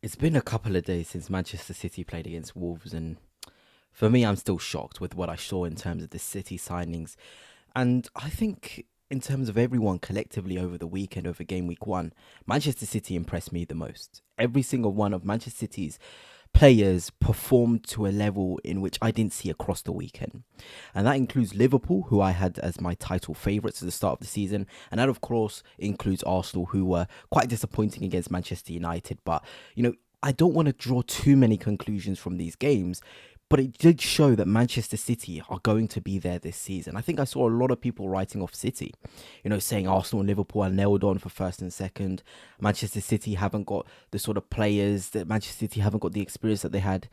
It's been a couple of days since Manchester City played against Wolves, and for me, I'm still shocked with what I saw in terms of the City signings. And I think, in terms of everyone collectively over the weekend, over game week one, Manchester City impressed me the most. Every single one of Manchester City's players performed to a level in which I didn't see across the weekend. And that includes Liverpool, who I had as my title favourites at the start of the season. And that, of course, includes Arsenal, who were quite disappointing against Manchester United. But, I don't want to draw too many conclusions from these games. But it did show that Manchester City are going to be there this season. I think I saw a lot of people writing off City, saying Arsenal and Liverpool are nailed on for first and second. Manchester City haven't got the sort of players that Manchester City haven't got the experience that they had.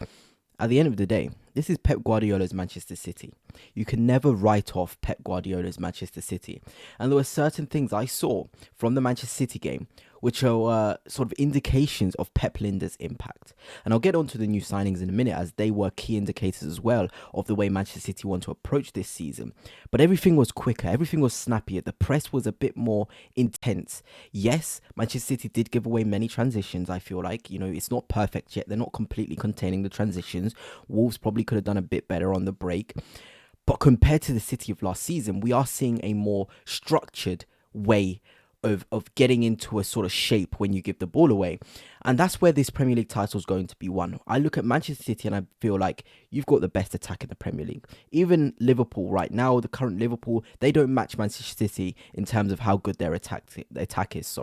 At the end of the day, this is Pep Guardiola's Manchester City. You can never write off Pep Guardiola's Manchester City. And there were certain things I saw from the Manchester City game which are sort of indications of Pep Linder's impact. And I'll get on to the new signings in a minute, as they were key indicators as well of the way Manchester City want to approach this season. But everything was quicker, everything was snappier, the press was a bit more intense. Yes, Manchester City did give away many transitions, I feel like. It's not perfect yet, they're not completely containing the transitions. Wolves probably could have done a bit better on the break. But compared to the City of last season, we are seeing a more structured way of getting into a sort of shape when you give the ball away. And that's where this Premier League title is going to be won. I look at Manchester City and I feel like you've got the best attack in the Premier League. Even Liverpool right now, the current Liverpool, they don't match Manchester City in terms of how good their attack is.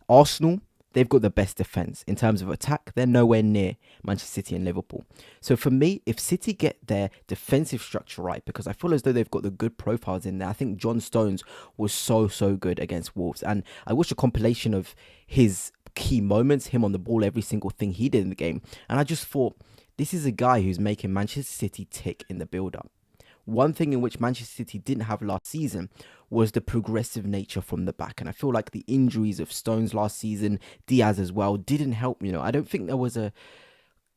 Arsenal, they've got the best defense. In terms of attack, they're nowhere near Manchester City and Liverpool. So for me, if City get their defensive structure right, because I feel as though they've got the good profiles in there. I think John Stones was so good against Wolves. And I watched a compilation of his key moments, him on the ball, every single thing he did in the game. And I just thought, this is a guy who's making Manchester City tick in the build-up. One thing in which Manchester City didn't have last season was the progressive nature from the back. And I feel like the injuries of Stones last season, Diaz as well, didn't help. I don't think there was a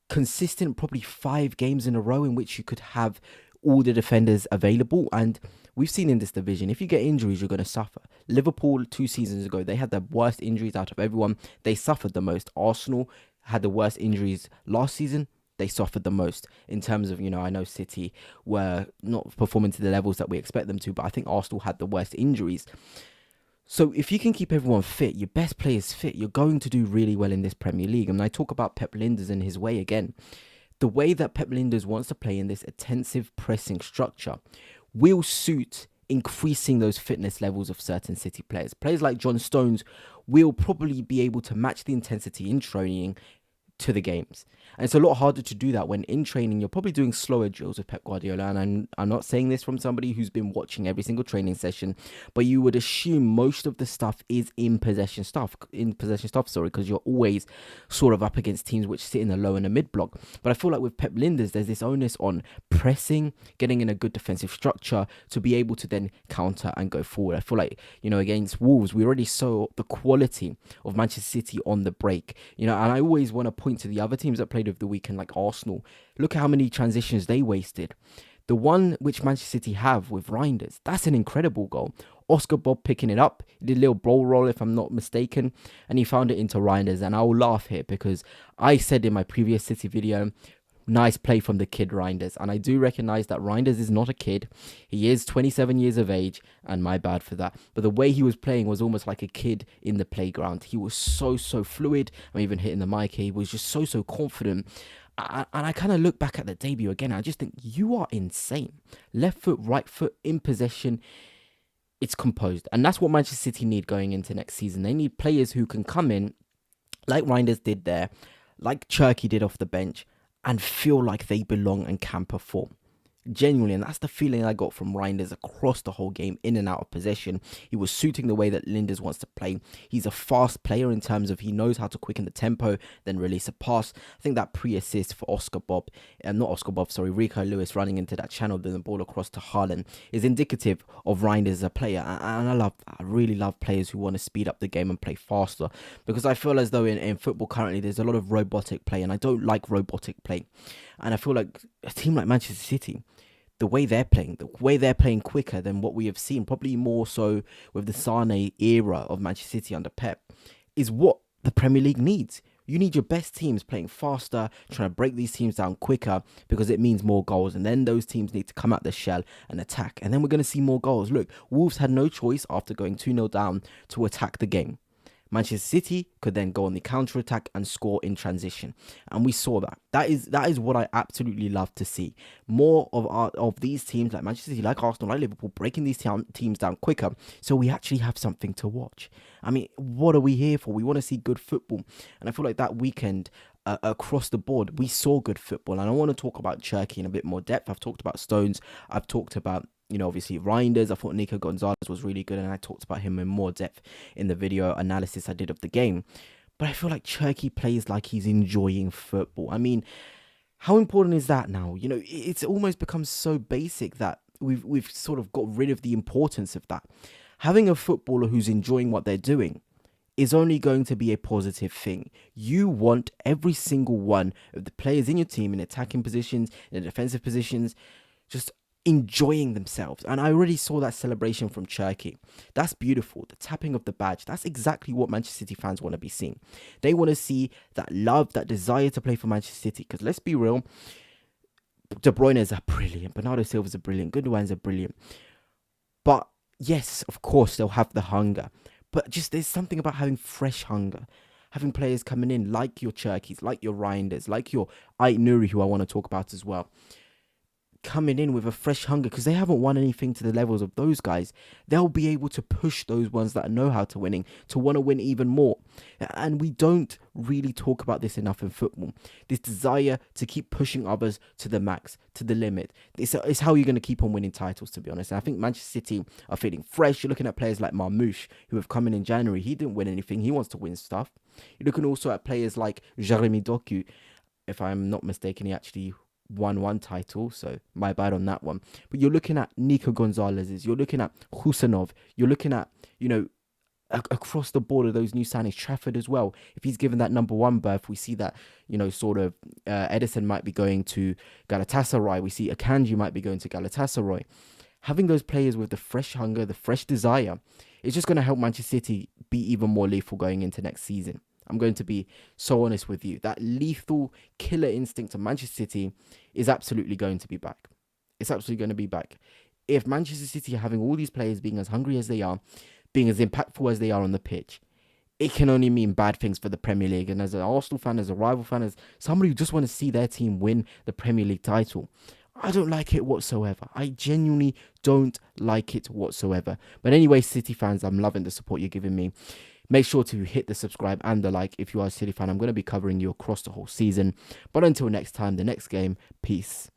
consistent, probably 5 games in a row in which you could have all the defenders available. And we've seen in this division, if you get injuries, you're going to suffer. Liverpool 2 seasons ago, they had the worst injuries out of everyone. They suffered the most. Arsenal had the worst injuries last season. They suffered the most in terms of, I know City were not performing to the levels that we expect them to, but I think Arsenal had the worst injuries. So if you can keep everyone fit, your best players fit, you're going to do really well in this Premier League. And I talk about Pep Lijnders and his way again. The way that Pep Lijnders wants to play in this intensive pressing structure will suit increasing those fitness levels of certain City players. Players like John Stones will probably be able to match the intensity in training to the games. And it's a lot harder to do that when in training you're probably doing slower drills with Pep Guardiola. And I'm not saying this from somebody who's been watching every single training session, but you would assume most of the stuff is in possession stuff, because you're always sort of up against teams which sit in the low and the mid block. But I feel like with Pep Lijnders, there's this onus on pressing, getting in a good defensive structure to be able to then counter and go forward. I feel like, against Wolves, we already saw the quality of Manchester City on the break, and I always want to point to the other teams that played over the weekend, like Arsenal. Look at how many transitions they wasted. The one which Manchester City have with Reinders, that's an incredible goal. Oscar Bob picking it up, he did a little ball roll if I'm not mistaken, and he found it into Reinders. And I'll laugh here because I said in my previous City video, nice play from the kid Reinders. And I do recognize that Reinders is not a kid. He is 27 years of age, and my bad for that. But the way he was playing was almost like a kid in the playground. He was so fluid. I'm even hitting the mic here. He was just so confident. And I kind of look back at the debut again. I just think, you are insane. Left foot, right foot, in possession. It's composed. And that's what Manchester City need going into next season. They need players who can come in, like Reinders did there, like Cherky did off the bench, and feel like they belong and can perform. Genuinely, and that's the feeling I got from Reinders across the whole game, in and out of possession. He was suiting the way that Lijnders wants to play. He's a fast player in terms of he knows how to quicken the tempo, then release a pass. I think that pre-assist for Rico Lewis running into that channel, then the ball across to Haaland, is indicative of Reinders as a player. And I really love players who want to speed up the game and play faster, because I feel as though in football currently there's a lot of robotic play, and I don't like robotic play. And I feel like a team like Manchester City, the way they're playing quicker than what we have seen, probably more so with the Sane era of Manchester City under Pep, is what the Premier League needs. You need your best teams playing faster, trying to break these teams down quicker because it means more goals. And then those teams need to come out the shell and attack. And then we're going to see more goals. Look, Wolves had no choice after going 2-0 down to attack the game. Manchester City could then go on the counter attack and score in transition, and we saw that. That is what I absolutely love to see. More of these teams like Manchester City, like Arsenal, like Liverpool, breaking these teams down quicker, so we actually have something to watch. I mean, what are we here for? We want to see good football, and I feel like that weekend. Across the board, we saw good football, and I want to talk about Turkey in a bit more depth. I've talked about Stones, I've talked about obviously Reinders. I thought Nico Gonzalez was really good, and I talked about him in more depth in the video analysis I did of the game. But I feel like Cherki plays like he's enjoying football. I mean, how important is that now? It's almost become so basic that we've sort of got rid of the importance of that. Having a footballer who's enjoying what they're doing is only going to be a positive thing. You want every single one of the players in your team in attacking positions, in defensive positions, just enjoying themselves. And I already saw that celebration from Cherki. That's beautiful. The tapping of the badge. That's exactly what Manchester City fans want to be seeing. They want to see that love, that desire to play for Manchester City. Because let's be real, De Bruyne is brilliant. Bernardo Silva's brilliant. Gundogan's brilliant. But yes, of course, they'll have the hunger. But just there's something about having fresh hunger. Having players coming in like your Cherkis, like your Reinders, like your Ait Nuri, who I want to talk about as well. Coming in with a fresh hunger because they haven't won anything to the levels of those guys. They'll be able to push those ones that know how to winning to want to win even more. And we don't really talk about this enough in football. This desire to keep pushing others to the max, to the limit. It's how you're going to keep on winning titles, to be honest. And I think Manchester City are feeling fresh. You're looking at players like Marmoush, who have come in January. He didn't win anything. He wants to win stuff. You're looking also at players like Jeremy Doku. If I'm not mistaken, he actually won one title, so my bad on that one. But you're looking at Nico Gonzalez's, you're looking at Husanov, you're looking at, across the board of those new signings, Trafford as well. If he's given that number one berth, we see that, Edison might be going to Galatasaray. We see Akanji might be going to Galatasaray. Having those players with the fresh hunger, the fresh desire, is just going to help Manchester City be even more lethal going into next season. I'm going to be so honest with you. That lethal killer instinct of Manchester City is absolutely going to be back. It's absolutely going to be back. If Manchester City are having all these players being as hungry as they are, being as impactful as they are on the pitch, it can only mean bad things for the Premier League. And as an Arsenal fan, as a rival fan, as somebody who just want to see their team win the Premier League title, I don't like it whatsoever. I genuinely don't like it whatsoever. But anyway, City fans, I'm loving the support you're giving me. Make sure to hit the subscribe and the like if you are a City fan. I'm going to be covering you across the whole season. But until next time, the next game, peace.